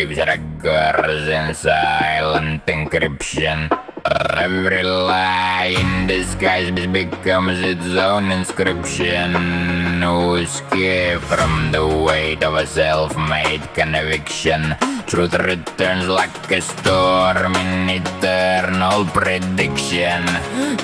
waves records in silent encryption. Every lie in disguise becomes its own inscription. No escape from the weight of a self-made conviction. Truth returns like a storm in eternal prediction.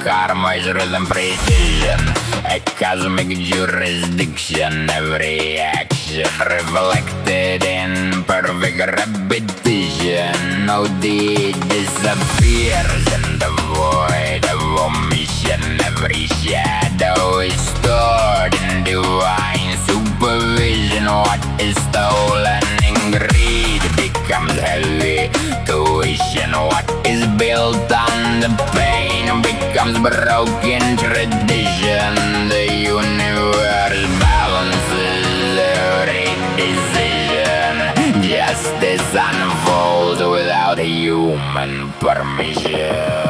Karma is rhythm precision, a cosmic jurisdiction. Every action reflected in perfect repetition. No deed disappears in the void of omission. Every shadow is stored in divine supervision. What is stolen in greed becomes heavy tuition. What is built on the pain becomes broken tradition. The universe balances every decision. Justice unfolds without human permission.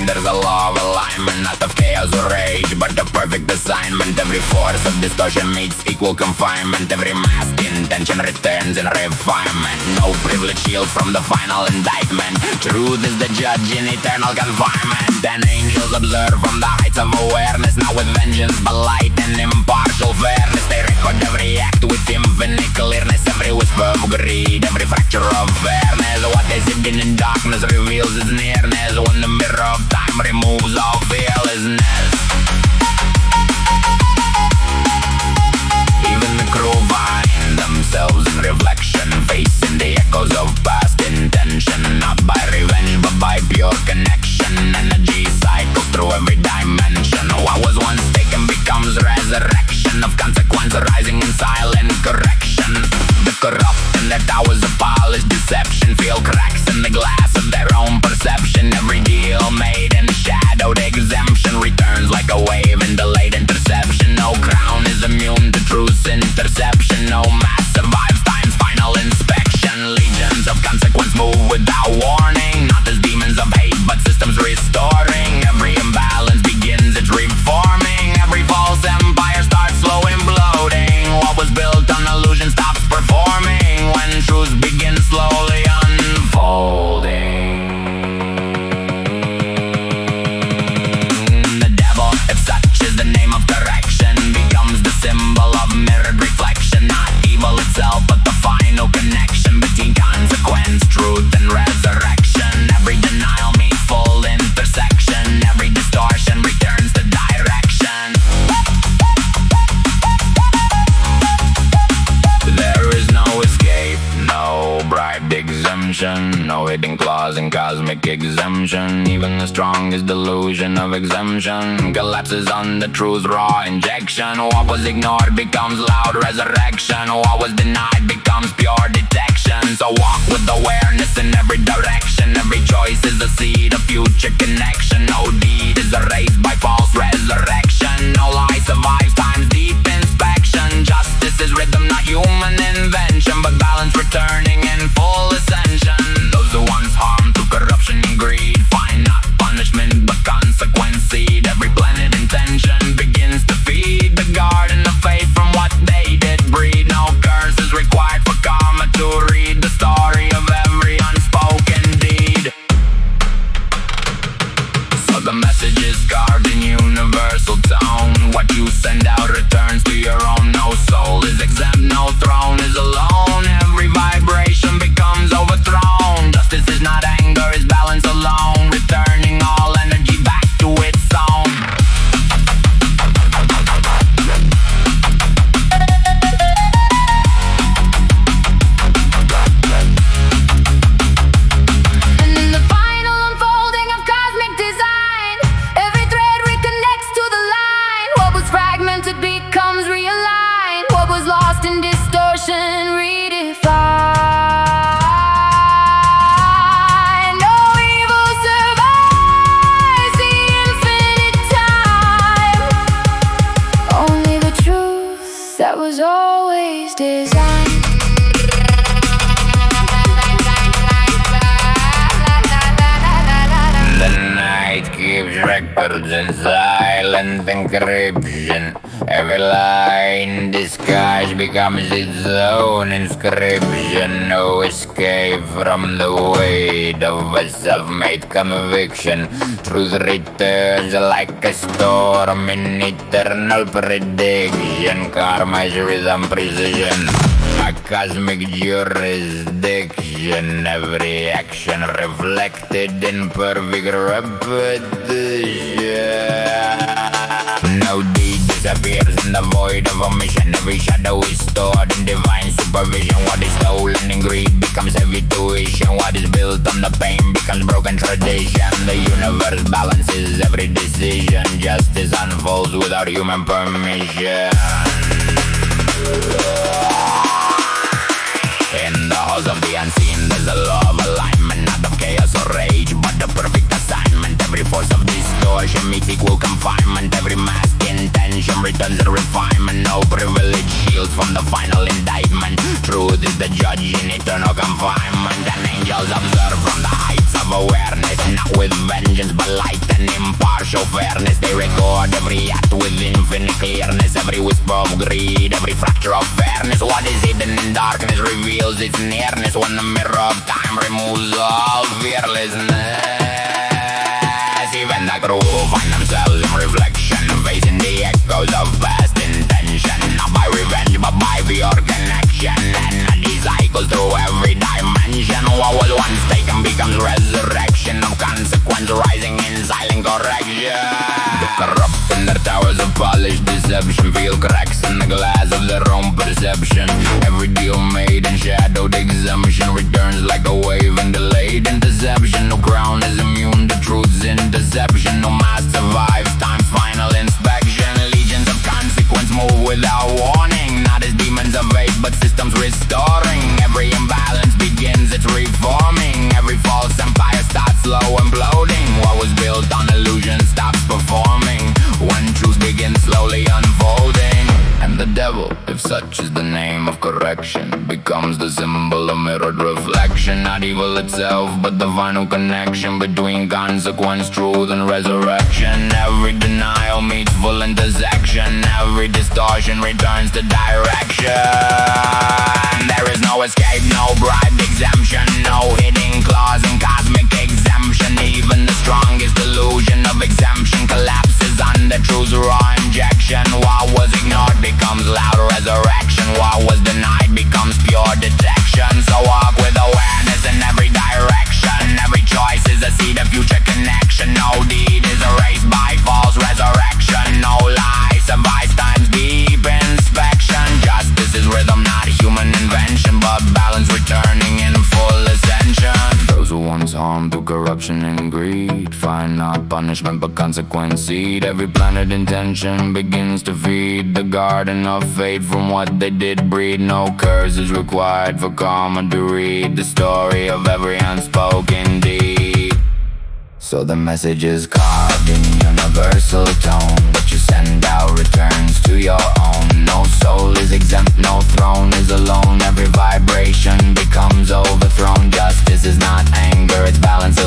There's a law of alignment, not of chaos or rage, but the perfect assignment. Every force of distortion meets equal confinement. Every masked intention returns in refinement. No privilege shield from the final indictment. Truth is the judge in eternal confinement. And angels observe from the heights of awareness, not with vengeance but light and impartial fairness. They record every act with infinite clearness. Every whisper of greed, every fracture of fairness. What is hidden in darkness reveals its nearness. When the mirror of time removes all fearlessness. Even the crew find themselves in reflection, facing the echoes of past intention. Not by revenge but by pure connection. Energy cycles through every dimension. What was once taken becomes resurrection of consequence arising in silent correction. The corrupt in their towers of polished deception feel cracks in the glass of their own perception. Every deal made in shadowed exemption returns like a wave in delayed interception. No crown is immune to truth's interception. No mass survives time's final inspection. Legions of consequence move without warning, not as demons of hate but systems restoring. Every imbalance begins its reforming. Every false empire starts slow imploding. What was built on illusion stops performing when truth begins slowly unfolding. The devil, if such is the name of correction, becomes the symbol of mirrored reflection. Not evil itself but the final connection between consequence, truth and resurrection. Every denial meets full intersection. Every distortion returns to direction. There is no escape, no bribed exemption, no hidden clause in cosmic exemption. Even the strongest delusion of exemption collapses under truth's raw injection. What was ignored becomes loud resurrection. What was denied becomes pure detection. So walk with awareness in every direction. Every choice is a seed of future connection. No deed is erased by false resurrection. No lie survives time's deep inspection. Justice is rhythm, not human invention, but balance returning in full ascension. Those who once harmed through corruption and greed find not punishment but consequence seed. Every planet intention begins to feed the garden of faith from what they did breed. No curse is required for karma to read the story of every unspoken deed. records in silent encryption. Every line disguised becomes its own inscription. No escape from the weight of a self-made conviction. Truth returns like a storm in eternal prediction. Karma's rhythm precision, a cosmic jurisdiction. Every action reflected in perfect repetition. No deed disappears in the void of omission. Every shadow is stored in divine supervision. What is stolen in greed becomes heavy tuition. What is built on the pain becomes broken tradition. The universe balances every decision. Justice unfolds without human permission. In the halls of the unseen, there's a law of alignment, not of chaos or rage, but the perfect assignment. Every force of distortion meets equal confinement. Every mask intention returns to refinement. No privilege shields from the final indictment. Truth is the judge in eternal confinement. And angels observe from the heights of awareness, not with vengeance but light and impartial fairness. They record every act with infinite clearness. Every whisper of greed, every fracture of fairness. What is hidden in darkness reveals its nearness, when the mirror of time removes all fearlessness. Even the crew find themselves in reflection, facing the echoes of past intention. Not by revenge but by pure connection. Energy cycles through every dimension. What was once taken becomes resurrection of consequence, rising in silent correction. The corrupt in their towers of polished deception feel cracks in the glass of their own perception. Every deal made in shadowed exemption returns like a wave in delayed interception. No crown is immune to truth's interception. No mask survives time's final inspection. Legions of consequence move without warning, not as demons of hate but systems restoring. Every imbalance begins its reforming. Every false empire starts slow imploding. What was built on illusion stops performing when truth begins slowly unfolding. And the devil, if such is the name of correction, becomes the symbol of mirrored reflection. Not evil itself, but the final connection between consequence, truth, and resurrection. Every denial meets full intersection. Every distortion returns to direction. There is no escape, no bribe exemption, no hidden clause in cosmic exemption. Even the strongest illusion of exemption collapses under truth's raw injection. What was ignored becomes loud resurrection. What was denied becomes pure detection. So walk with awareness in every direction. Every choice is a seed of future connection. No deed is erased by false resurrection. No lie survives time's deep inspection. Justice is rhythm, not human invention, but balance returning in full ascension. Those who once harmed through corruption and greed find not punishment but consequence seed. Every planted intention begins to feed the garden of fate. From what they did breed, no curse is required for karma to read the story of every unspoken deed. So the message is carved in universal tone. What you send out returns to your own. No soul is exempt, no throne is alone. Every vibration becomes overthrown. Justice is not anger, it's balance